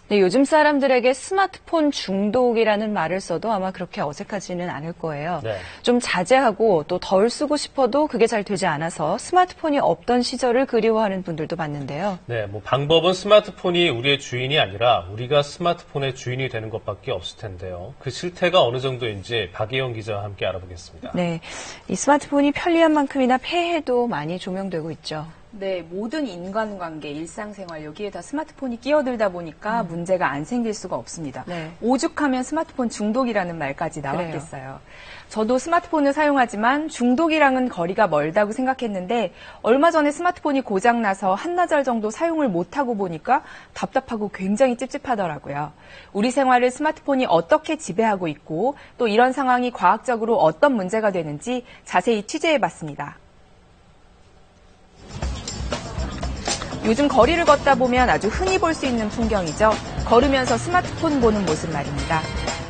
네, 요즘 사람들에게 스마트폰 중독이라는 말을 써도 아마 그렇게 어색하지는 않을 거예요. 네. 좀 자제하고 또 덜 쓰고 싶어도 그게 잘 되지 않아서 스마트폰이 없던 시절을 그리워하는 분들도 많은데요. 네, 방법은 스마트폰이 우리의 주인이 아니라 우리가 스마트폰의 주인이 되는 것밖에 없을 텐데요. 그 실태가 어느 정도인지 박예영 기자와 함께 알아보겠습니다. 네, 이 스마트폰이 편리한 만큼이나 폐해도 많이 조명되고 있죠. 네, 모든 인간관계, 일상생활 여기에 다 스마트폰이 끼어들다 보니까 문제가 안 생길 수가 없습니다. 네. 오죽하면 스마트폰 중독이라는 말까지 나왔겠어요. 저도 스마트폰을 사용하지만 중독이랑은 거리가 멀다고 생각했는데 얼마 전에 스마트폰이 고장나서 한나절 정도 사용을 못하고 보니까 답답하고 굉장히 찝찝하더라고요. 우리 생활을 스마트폰이 어떻게 지배하고 있고 또 이런 상황이 과학적으로 어떤 문제가 되는지 자세히 취재해봤습니다. 요즘 거리를 걷다 보면 아주 흔히 볼 수 있는 풍경이죠. 걸으면서 스마트폰 보는 모습 말입니다.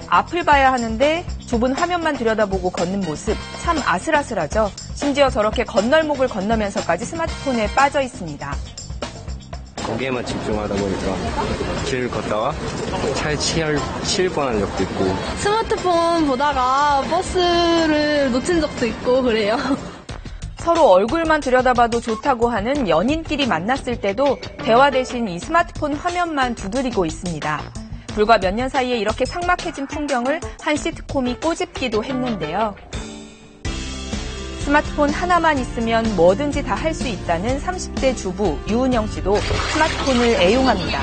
앞을 봐야 하는데 좁은 화면만 들여다보고 걷는 모습 참 아슬아슬하죠. 심지어 저렇게 건널목을 건너면서까지 스마트폰에 빠져 있습니다. 거기에만 집중하다 보니까 길을 걷다가 차에 치일 뻔한 적도 있고. 스마트폰 보다가 버스를 놓친 적도 있고 그래요. 서로 얼굴만 들여다봐도 좋다고 하는 연인끼리 만났을 때도 대화 대신 이 스마트폰 화면만 두드리고 있습니다. 불과 몇 년 사이에 이렇게 삭막해진 풍경을 한 시트콤이 꼬집기도 했는데요. 스마트폰 하나만 있으면 뭐든지 다 할 수 있다는 30대 주부 유은영 씨도 스마트폰을 애용합니다.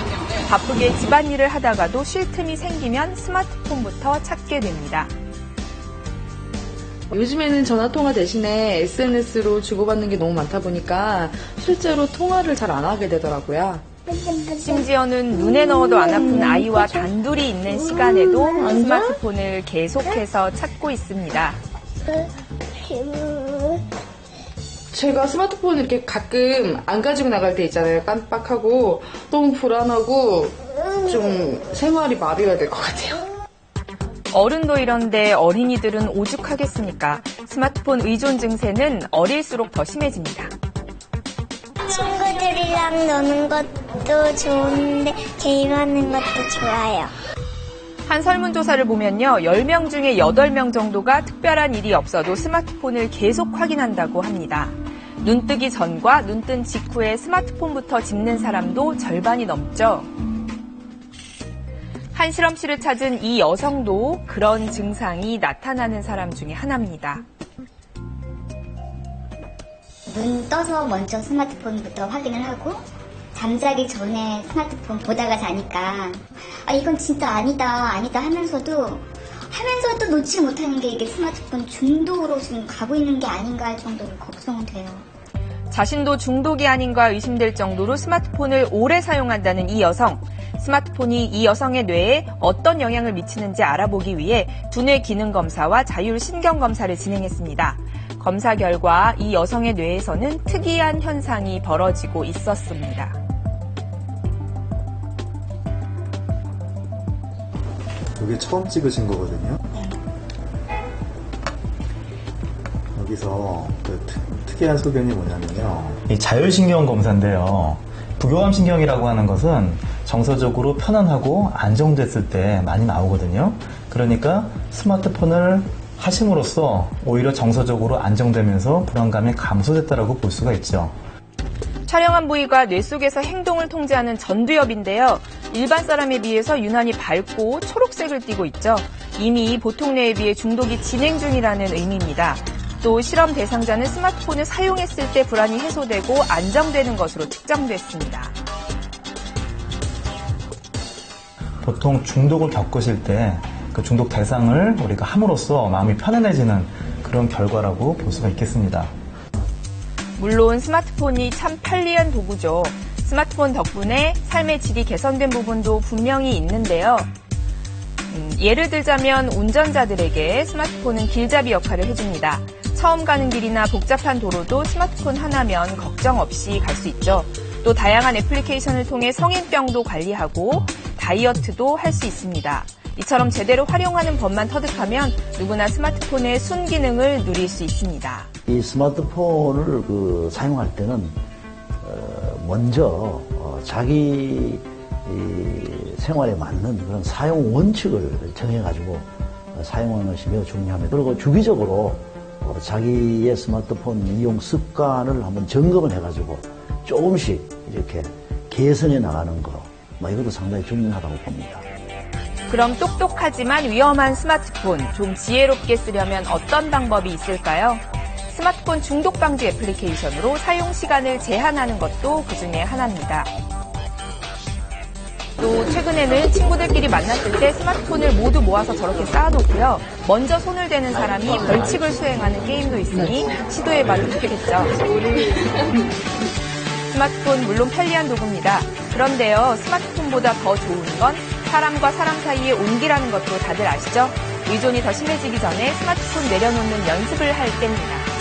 바쁘게 집안일을 하다가도 쉴 틈이 생기면 스마트폰부터 찾게 됩니다. 요즘에는 전화통화 대신에 SNS로 주고받는 게 너무 많다 보니까 실제로 통화를 잘 안 하게 되더라고요. 심지어는 눈에 넣어도 안 아픈 아이와 단둘이 있는 시간에도 스마트폰을 계속해서 찾고 있습니다. 제가 스마트폰을 이렇게 가끔 안 가지고 나갈 때 있잖아요. 깜빡하고 너무 불안하고 좀 생활이 마비가 될 것 같아요. 어른도 이런데 어린이들은 오죽하겠습니까? 스마트폰 의존 증세는 어릴수록 더 심해집니다. 친구들이랑 노는 것도 좋은데 게임하는 것도 좋아요. 한 설문조사를 보면요. 10명 중에 8명 정도가 특별한 일이 없어도 스마트폰을 계속 확인한다고 합니다. 눈 뜨기 전과 눈 뜬 직후에 스마트폰부터 집는 사람도 절반이 넘죠. 한 실험실을 찾은 이 여성도 그런 증상이 나타나는 사람 중에 하나입니다. 눈 떠서 먼저 스마트폰부터 확인을 하고 잠자기 전에 스마트폰 보다가 자니까 이건 진짜 아니다 하면서도 놓지 못하는 게 이게 스마트폰 중독으로 지금 가고 있는 게 아닌가 할 정도로 걱정은 돼요. 자신도 중독이 아닌가 의심될 정도로 스마트폰을 오래 사용한다는 이 여성. 스마트폰이 이 여성의 뇌에 어떤 영향을 미치는지 알아보기 위해 두뇌 기능 검사와 자율 신경 검사를 진행했습니다. 검사 결과 이 여성의 뇌에서는 특이한 현상이 벌어지고 있었습니다. 이게 처음 찍으신 거거든요. 여기서 그 특이한 소견이 뭐냐면요. 이 자율신경 검사인데요. 부교감신경이라고 하는 것은 정서적으로 편안하고 안정됐을 때 많이 나오거든요. 그러니까 스마트폰을 하심으로써 오히려 정서적으로 안정되면서 불안감이 감소됐다고 볼 수가 있죠. 촬영한 부위가 뇌 속에서 행동을 통제하는 전두엽인데요. 일반 사람에 비해서 유난히 밝고 초록색을 띠고 있죠. 이미 보통 뇌에 비해 중독이 진행 중이라는 의미입니다. 또 실험 대상자는 스마트폰을 사용했을 때 불안이 해소되고 안정되는 것으로 측정됐습니다. 보통 중독을 겪으실 때 그 중독 대상을 우리가 함으로써 마음이 편안해지는 그런 결과라고 볼 수가 있겠습니다. 물론 스마트폰이 참 편리한 도구죠. 스마트폰 덕분에 삶의 질이 개선된 부분도 분명히 있는데요. 예를 들자면 운전자들에게 스마트폰은 길잡이 역할을 해줍니다. 처음 가는 길이나 복잡한 도로도 스마트폰 하나면 걱정 없이 갈 수 있죠. 또 다양한 애플리케이션을 통해 성인병도 관리하고 다이어트도 할 수 있습니다. 이처럼 제대로 활용하는 법만 터득하면 누구나 스마트폰의 순기능을 누릴 수 있습니다. 이 스마트폰을 사용할 때는 먼저 자기 생활에 맞는 그런 사용 원칙을 정해가지고 사용하는 것이 매우 중요합니다. 그리고 주기적으로 자기의 스마트폰 이용 습관을 한번 점검을 해가지고 조금씩 이렇게 개선해 나가는 거, 이것도 상당히 중요하다고 봅니다. 그럼 똑똑하지만 위험한 스마트폰 좀 지혜롭게 쓰려면 어떤 방법이 있을까요? 스마트폰 중독 방지 애플리케이션으로 사용 시간을 제한하는 것도 그 중에 하나입니다. 또 최근에는 친구들끼리 만났을 때 스마트폰을 모두 모아서 저렇게 쌓아놓고요. 먼저 손을 대는 사람이 벌칙을 수행하는 게임도 있으니 시도해봐도 좋겠죠. 스마트폰 물론 편리한 도구입니다. 그런데요, 스마트폰보다 더 좋은 건 사람과 사람 사이의 온기라는 것도 다들 아시죠? 의존이 더 심해지기 전에 스마트폰 내려놓는 연습을 할 때입니다.